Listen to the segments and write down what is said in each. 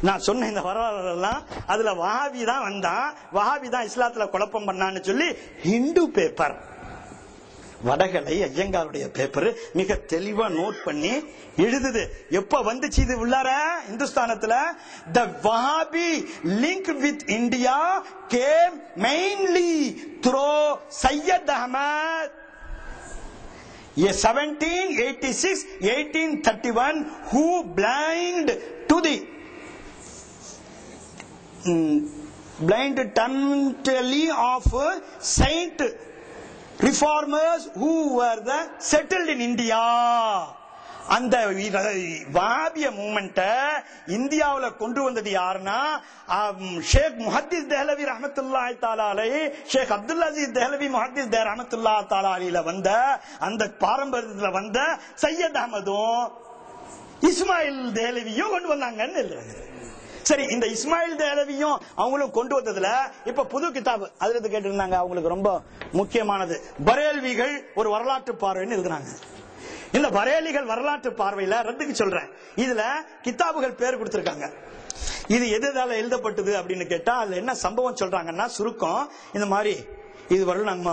நான் சொன்ன இந்த வரலாறு எல்லாம் அதுல வஹாபி தான் வந்தான், வஹாபி தான் இஸ்லாத்துல குழப்பம் பண்ணான்னு சொல்லி ஹிந்து பேப்பர், வடகலை ஐயங்காருடைய பேப்பர் மிக தெளிவா நோட் பண்ணி எழுதுது. எப்ப வந்துச்சு இது உள்ளார இந்துஸ்தானத்துல? The Wahhabi link with India came mainly through Sayyid Ahmad. A 1786-1831 who blind to the blind totally of Saint reformers who were the settled in India. அந்த வஹாபிய மூவ்மெண்ட் இந்தியாவுல கொண்டு வந்தது யாருன்னா ஷேக் முஹத்திஸ் தெஹ்லவி ரஹ்மத்துல்லாஹி தஆலா அலைஹி, ஷேக் அப்துல் அசீஸ் தெஹ்லவி முஹத்திஸ் ரஹ்மத்துல்லாஹி தஆலா அலைஹில வந்த அந்த பாரம்பரியத்துல வந்த சையத் அஹமதும் இஸ்மாயில் தெஹ்லவியும் கொண்டு வந்தாங்கன்னு எழுதுறாங்க. சரி, இந்த இஸ்மாயில் தேலவியும் அவங்களும் கொண்டு வந்ததுல இப்ப புது கிதாபு அதுல கேட்டு இருந்தாங்க. அவங்களுக்கு ரொம்ப முக்கியமானது பரேல்விகள் ஒரு வரலாற்று பார்வைன்னு எழுதுறாங்க. இந்த பரேலிகள் வரலாற்று பார்வையில ரத்துக்கு சொல்றேன். இதுல கிதாபுகள் பேர் கொடுத்திருக்காங்க. இது எதால எழுதப்பட்டது அப்படின்னு கேட்டா அதுல என்ன சம்பவம் சொல்றாங்கன்னா சுருக்கம் இந்த மாதிரி. இது வரலும் நம்ம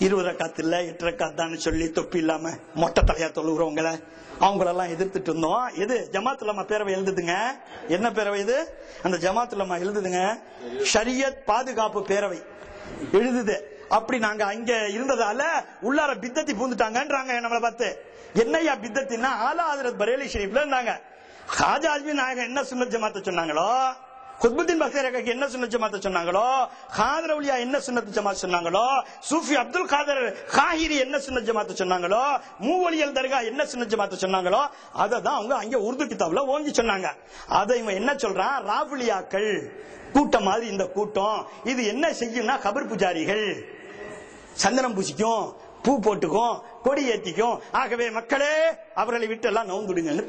20 ரக்காத்து இல்ல 8 ரக்காத்தான்னு சொல்லி தொப்பி இல்லாம மொட்டை தலையா தொழுகிறவங்களை அவங்களெல்லாம் எதிர்த்துட்டு இருந்தோம். எது ஜமாத்துலமா பேரவை எழுதுதுங்க. என்ன பேரவை இது? அந்த ஜமாத்துலமா எழுதுதுங்க ஷரியத் பாதுகாப்பு பேரவை எழுதுது. அப்படி நாங்க அங்க இருந்ததால உள்ளார பித்தத்தி பூந்துட்டாங்கன்றாங்க நம்மளை பார்த்து. என்னையா பித்தத்தின்னா ஆலா ஹஜ்ரத் பரேலி ஷரீஃப்ல இருந்தாங்க. ஹாஜா அஜ்மீர் நாயகம் என்ன சுன்னத் ஜமாத்தை சொன்னாங்களோ, குத்புத்தீன் பக்தேரக்கு என்ன சுன்னத் ஜமாத்தை சொன்னாங்களோ, காதர் அவுலியா என்ன சுன்னத் ஜமாத் சொன்னாங்களோ, சூஃபி அப்துல் காதர் காஹிரி என்ன சுன்னத் ஜமாத்தை சொன்னாங்களோ, மூவலியல் தர்கா என்ன சுன்னத் ஜமாத்தை சொன்னாங்களோ அதை தான் அவங்க அங்க உருது கிதாப்ல ஓங்கி சொன்னாங்க. அதை இவன் என்ன சொல்றான், ராஃபிலியாக்கள் கூட்டம் மாதிரி இந்த கூட்டம் இது என்ன செய்யும்னா கபர் புஜாரிகள் சந்தனம் பூசிக்கும், பூ போட்டுக்கும், கொடி ஏத்திக்கும். ஆகவே மக்களே அவர்களை விட்டு எல்லாம் நவுந்துடுங்கன்னு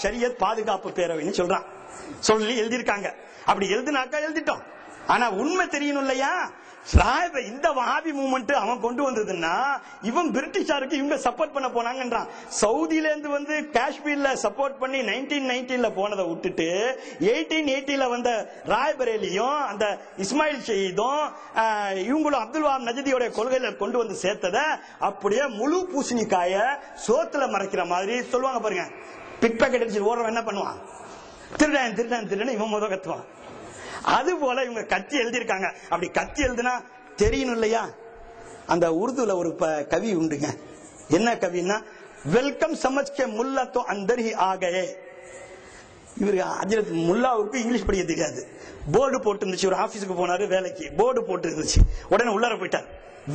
ஷரியத் பாதுகாப்பு பேரவைன்னு சொல்றான். சொல்லி எழுதியிருக்காங்க. அப்படி எழுதினாக்கா எழுதிட்டோம். ஆனா உண்மை தெரியணும் இல்லையா? இந்த வஹாபி மூவ்மெண்ட் அவன் கொண்டு வந்ததுன்னா இவன் பிரிட்டிஷாருக்கு இவங்க சப்போர்ட் பண்ண போனாங்கன்றான். சவுதியில இருந்து வந்து காஷ்மீர்ல சப்போர்ட் பண்ணி 1919ல போனதை விட்டுட்டு 1880ல வந்த ராய்பரேலியும் அந்த இஸ்மாயில் ஷஹீதும் இவங்களும் அப்துல் வஹாப் நஜதியோட கொள்கையில கொண்டு வந்து சேர்த்தத அப்படியே முழு பூசணிக்காய சோத்துல மறைக்கிற மாதிரி சொல்லுவாங்க பாருங்க. பிக் பாக்கெட் அடிச்சு ஓடுறவன் என்ன பண்ணுவான்? திருடன் திருடன் திருடன் இவன் முத கத்துவான். அது போல இவங்க கத்தி எழுதியிருக்காங்க. அப்படி கத்தி எழுதுனா தெரியணும் இல்லையா? அந்த உருதுல ஒரு கவி உண்டுங்க. என்ன கவின்னா, வெல்கம் சமஜ்கே முல்லா தோ அந்தர் ஹி ஆ கயே. இவருக்கு ஹஜ்ரத் முல்லாவுக்கு இங்கிலீஷ் படிக்க தெரியாது. போர்டு போட்டு இருந்துச்சு. ஒரு ஆபீஸுக்கு போனாரு வேலைக்கு, போர்டு போட்டு இருந்துச்சு. உடனே உள்ளார போயிட்டார்.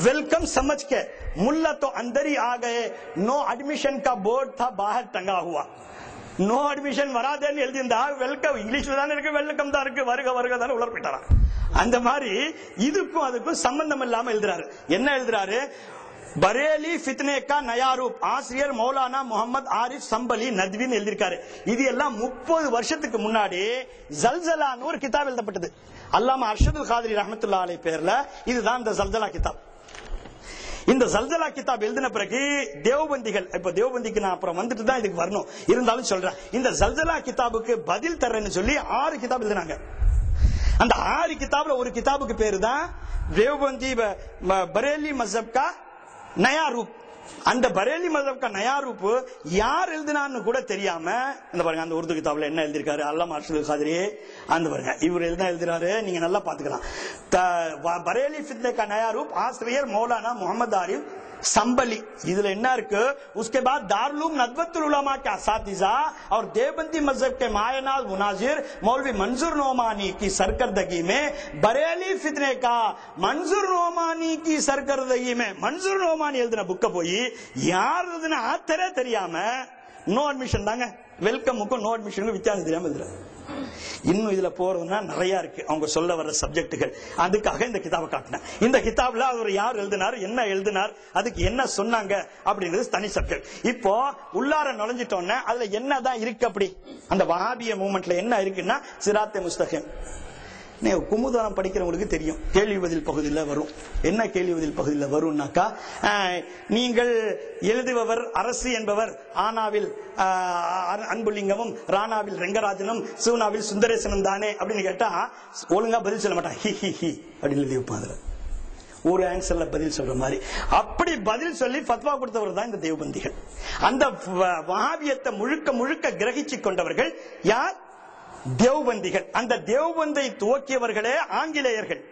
वेलकम समझ के मुल्ला तो अंदर ही आ गए, नो एडमिशन का बोर्ड था बाहर टंगा हुआ. நோ அட்மிஷன் வராதேன்னு எழுதியிருந்தா வெல்கம் இங்கிலீஷ்ல தானே இருக்கு, வெல்கம் தான் இருக்கு, வருக வருக தானே உள்ள போயிட்டாரா. அந்த மாதிரி இதுக்கும் அதுக்கும் சம்பந்தம் இல்லாம எழுதுறாரு. என்ன எழுதுறாரு? பரேலி ஃபித்னே கா நயா ரூப், ஆசிரியர் மௌலானா முகமது ஆரிஃப் சம்பலி நத்வின்னு எழுதியிருக்காரு. இது எல்லாம் 30 வருஷத்துக்கு முன்னாடி ஜல்ஜலான்னு ஒரு கிதாப் எழுதப்பட்டது. அல்லாமா அர்ஷதுல் காதிரி ரஹ்மத்துல்லாஹி அலைஹி பேர்ல. இதுதான் இந்த ஜல்ஜலா கிதாப். இந்த ஜல்ஜலா கிதாப் எழுதின பிறகு தேவபந்திகள், இப்ப தேவபந்திக்கு நான் அப்புறம் வந்துட்டு தான் இதுக்கு வரணும், இருந்தாலும் சொல்றேன். இந்த ஜல்ஜலா கிதாபுக்கு பதில் தரேன்னு சொல்லி 6 கிதாப் எழுதினாங்க. அந்த 6 கிதாப்ல ஒரு கிதாபுக்கு பேரு தான் தேவபந்தி பரேலி மஸ்ஹப் கா நயா ரூப். அந்த பரேலி மஸ்ஹப் கா நயா ரூப் யார் எழுதினான்னு கூட தெரியாம இந்த பாருங்க அந்த உருது கிதாப்ல என்ன எழுதிருக்காரு அல்லாமா அர்ஷதுல் காதிரி. அந்த பாருங்க இவர் எழுதுறாரு, நீங்க நல்லா பாத்துக்கலாம். பரேலி ஃபித்னே கா நயா ரூப், ஆசிரியர் மௌலானா முகமது ஆரிஃப் संबली. இதுல என்ன இருக்கு? उसके बाद दारुल नदवतुल उलमा के असातिज़ा और देवबंदी मजहब के मायनाज मुनाजिर मौलवी मंजूर नोमानी की सरकर्दगी में बरेली फितने का मंजूर नोमानी की सरकर्दगी में मंजूर नोमानी எழுதின புக்க போய் யார் எழுதின ஆத்தரே தெரியாம நோ அட்மிஷன் தாங்க, வெல்கமுக்கும் நோ அட்மிஷனுக்கும் வித்தியாசம் தெரியாம எழுதுறாரு. இன்னும் இதுல போறதுன்னா நிறைய இருக்கு அவங்க சொல்ல வர்ற சப்ஜெக்டுகள். அதுக்காக இந்த கிதாபை காட்டினேன். இந்த கிதாப்ல அவர் யார் எழுதினார், என்ன எழுதினார், அதுக்கு என்ன சொன்னாங்க அப்படிங்கிறது தனி சப்ஜெக்ட். இப்போ உள்ளார நுழைஞ்சிட்டோன்னா அதுல என்னதான் இருக்கு? அப்படி அந்த வஹாபிய மூவ்மெண்ட்ல என்ன இருக்குன்னா சிராத்தே முஸ்தகிம், குமுதம் படிக்கிறவங்களுக்கு தெரியும், கேள்வி பதில் பகுதியில் வரும். என்ன கேள்வி பதில் பகுதியில் வரும்னாக்கா, நீங்கள் எழுதுபவர் அரசு என்பவர் ஆனாவில் அன்புலிங்கமும் ராணாவில் ரெங்கராஜனும் சூனாவில் சுந்தரேசனும் தானே அப்படின்னு கேட்டா ஒழுங்கா பதில் சொல்ல மாட்டான். ஹி ஹி ஹி அப்படின்னு எழுதி வைப்பாங்க. ஒரு ஆன்சர்ல பதில் சொல்ற மாதிரி அப்படி பதில் சொல்லி ஃபத்வா கொடுத்தவர் தான் இந்த தேவபந்திகள். அந்த வஹாபியத்தை முழுக்க முழுக்க கிரகிச்சு கொண்டவர்கள் யார்? தேவபந்திகள். அந்த தேவபந்தை துவக்கியவர்களே ஆங்கிலேயர்கள்.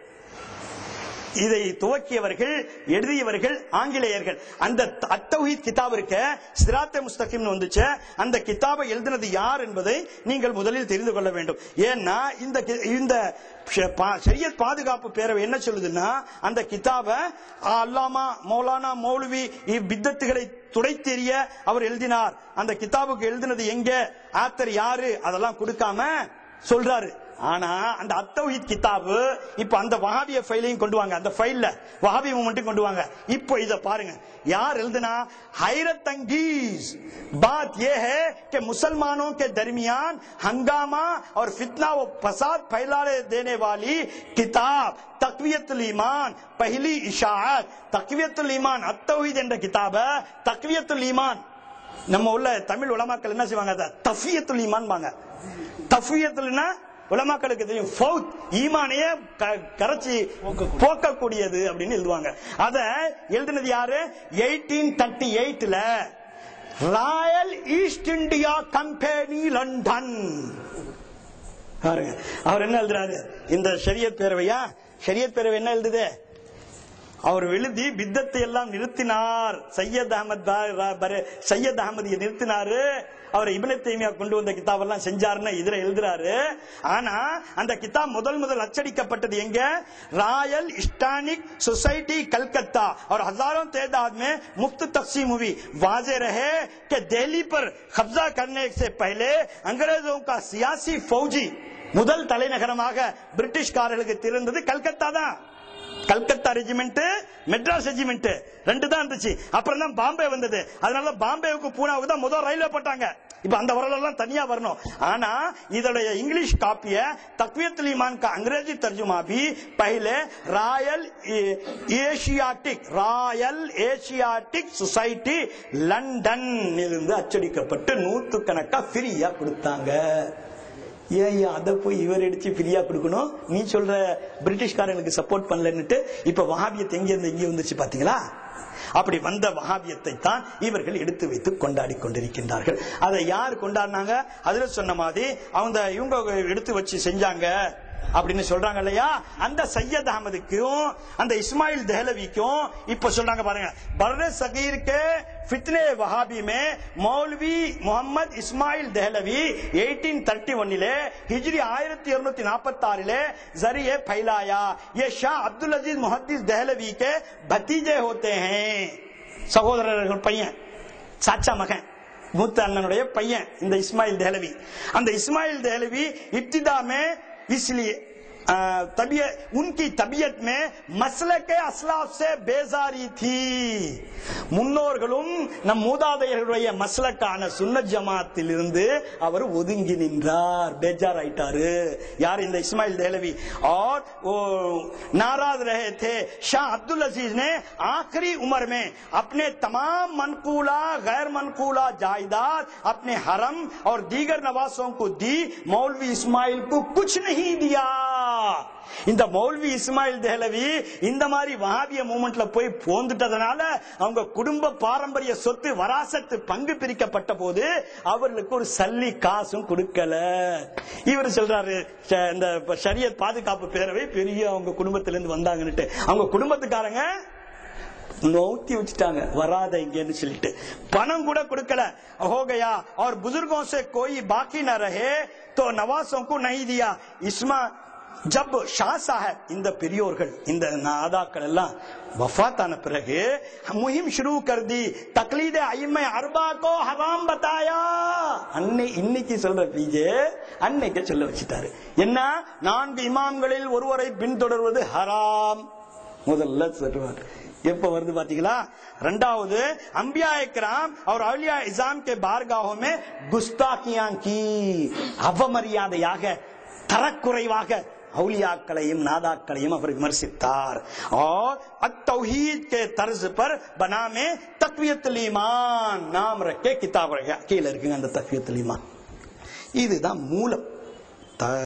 இதை துவக்கியவர்கள், எழுதியவர்கள் ஆங்கிலேயர்கள். அந்த அத்தௌஹீத் கிதாப் இருக்க, சிராத்தே முஸ்தகீம் வந்துச்சு, அந்த கிதாபை எழுதினது யார் என்பதை நீங்கள் முதலில் தெரிந்து கொள்ள வேண்டும். ஏன்னா இந்த ஷரியத் பாதுகாப்பு பேரவை என்ன சொல்லுதுன்னா, அந்த கிதாபை அல்லாமா மௌலானா மௌலவி பித்தத்துகளை துடைத்தெறிய அவர் எழுதினார். அந்த கிதாபுக்கு எழுதினது எங்க, ஆத்தர் யாரு, அதெல்லாம் கொடுக்காம சொல்றாரு. ஆனா அந்த அத்தௌஹீத் கிதாபு இப்ப அந்த வஹாபிய ஃபைலையும் கொண்டு வாங்க, அந்த ஃபைல்ல வஹாபி மூவ்மெண்ட் கொண்டு வாங்க. இப்போ இத பாருங்க, யார் எழுதுனா? हैरत अंगेज बात यह है कि मुसलमानों के दरमियान हंगामा और फितना व फसाद फैला देने वाली किताब तक़वियतुल ईमान पहली इशाअत तक़वियतुल ईमान अत्तौहीद என்ற கிதாப தக்வியத்துல் ஈமான் நம்ம உள்ள தமிழ் உலமாக்கள் என்ன செய்வாங்க, அத தஃபியத்துல் ஈமான் வாங்க. தஃபியத்துல்னா உலமாக்களுக்கு தெரியும், ஃபௌத் ஈமானையே கரைச்சி போக்கக்கூடியது அப்படின்னு எழுதுவாங்க. அத எழுதினது யாரு? 1838ல royal East India company London. அவர் என்ன எழுதுறாரு? இந்த ஷரியத் பேரவையா, ஷரியத் பேரவை என்ன எழுதுது? அவர் எழுதி பித்தத்தை எல்லாம் நிறுத்தினார், சையத் அஹமதியை நிறுத்தினாரு, அவர் இப்னு தைமியா கொண்டு வந்த கிதாப் எல்லாம் செஞ்சாருன்னு இதுல எழுதுறாரு. ஆனா அந்த கிதாப் முதல் அச்சடிக்கப்பட்டது எங்க? ராயல் इस्लामिक सोसाइटी कलकत्ता और हजारों तादाद में मुफ्त तकसीम हुई. वाज़े रहे कि दिल्ली पर कब्जा करने से पहले अंग्रेजों का सियासी फौजी முதல் தலைநகரமாக பிரிட்டிஷ்காரர்களுக்கு திறந்தது கல்கத்தா தான். கல்கத்தா ரெஜிமெண்ட், மெட்ராஸ் ரெஜிமெண்ட் ரெண்டு தான் இருந்துச்சு. அப்புறம் தான் பாம்பே வந்தது. அதனால பாம்பேவுக்கு பூனாவுக்கு தான் முதல் ரயில்வே போட்டாங்க. இப்ப அந்த வரலாறு தனியா வரணும். ஆனா இதோடைய இங்கிலீஷ் காப்பிய तक़वियतुल ईमान का अंग्रेजी तर्जुमा भी पहले ராயல் ஏசியாட்டிக் சொசைட்டி லண்டன் இருந்து அச்சடிக்கப்பட்டு நூற்றுக்கணக்கா ஃப்ரீயா கொடுத்தாங்க. ஏன் அதை போய் இவர் அடிச்சு ஃப்ரீயா கொடுக்கணும்? நீ சொல்ற பிரிட்டிஷ்காரங்களுக்கு சப்போர்ட் பண்ணலன்னுட்டு இப்ப வஹாபியத்தை எங்க இருந்து இங்க வந்துச்சு பாத்தீங்களா? அப்படி வந்த வஹாபியத்தை தான் இவர்கள் எடுத்து வைத்து கொண்டாடி கொண்டிருக்கின்றார்கள். அதை யார் கொண்டாடினாங்க? அதுல சொன்ன மாதிரி இவங்க எடுத்து வச்சு செஞ்சாங்க அப்படின்னு சொல்றாங்க இல்லையா? அந்த சையத் அஹமதுக்கும் அந்த இஸ்மாயில் தெஹ்லவிக்கும் இப்ப சொல்றாங்க பாருங்க, बर्रे सगीर के फितने वहाबी में मौलवी मोहम्मद इस्माइल देहलवी 1831 हिजरी 1246 जरिए फैलाया. ये शाह अब्दुल अजीज मुहद्दिस देहलवी के भतीजे होते हैं. சகோதரர்கள் பையன், சாச்சா மகன், மூத்த அண்ணனுடைய பையன் இந்த இஸ்மாயில் தெஹ்லவி. அந்த இஸ்மாயில் தெஹ்லவி இப்திதா में इसलिए उनकी तबीयत में मसले के असलाफ से बेजारी थी. முன்னோர்களும் நம் மூதாதையர்களுடைய மஸ்லக்கான சுன்னத் ஜமாத்தில் இருந்து அவர் ஒதுங்கி நின்றார், बेजार ஆயிட்டாரு. யார்? இந்த இஸ்மாயில் தெஹ்லவி. और नाराज रहे थे. शाह अब्दुल अजीज ने आखिरी उम्र में अपने तमाम मनकूला गैर मनकूला जायदाद अपने हरम और दीगर नवासों को दी. मौलवी इस्माइल को कुछ नहीं दिया. இந்த மௌல்வி இஸ்மாயில் தெஹ்லவி இந்த மாதிரி வஹாபிய மூவ்மெண்ட்ல போய் போந்துட்டதனால அவங்க குடும்ப பாரம்பரிய சொத்து வராசத்து பங்கு பிரிக்கப்பட்ட போது அவர்களுக்கு ஒரு சல்லி காசும் கொடுக்கல. இவர் சொல்றாரு, இந்த ஷரியத் பாதுகாப்பு பேரவை பெரிய அவங்க குடும்பத்திலிருந்து வந்தாங்கன்னுட்டு அவங்க குடும்பத்துக்காரங்க நோத்தி வச்சுட்டாங்க, வராத இங்கன்னு சொல்லிட்டு பணம் கூட கொடுக்கல. हो गया और बुजुर्गों से कोई बाकी न रहे तो नवासों को नहीं दिया. इस्मा जब शाह साहब இந்த பெரியோர்கள் இந்த நாதாக்கள் எல்லாம் வஃபாத்தான பிறகு முஹிம் शुरू कर दी. तकलीद अइम्मा अरबा को हराम बताया. இன்னைக்கு சொல்ற பிஜே அன்னைக்கு சொல்ல வச்சிட்டாரு. என்ன? 4 இமாம்களில் ஒருவரை பின்தொடர்வது ஹராம். முதல்ல சொல்றாரு. எப்ப வருது பாத்தீங்களா? ரெண்டாவது, अंबिया इकराम और औलिया इज़ाम के बारगाहों में गुस्ताखियां की. அவமரியாதையாக, தரக்குறைவாக औलियाக்களையும் நாதாக்களையும் அவர் விமர்சித்தார். और अत-तौहीद के तर्ज पर बना में तक़वियतुल ईमान नाम रख के किताब रखा. கீழ இருக்குங்க அந்த தக்வியத்துல் ஈமான். இதுதான் மூலம்.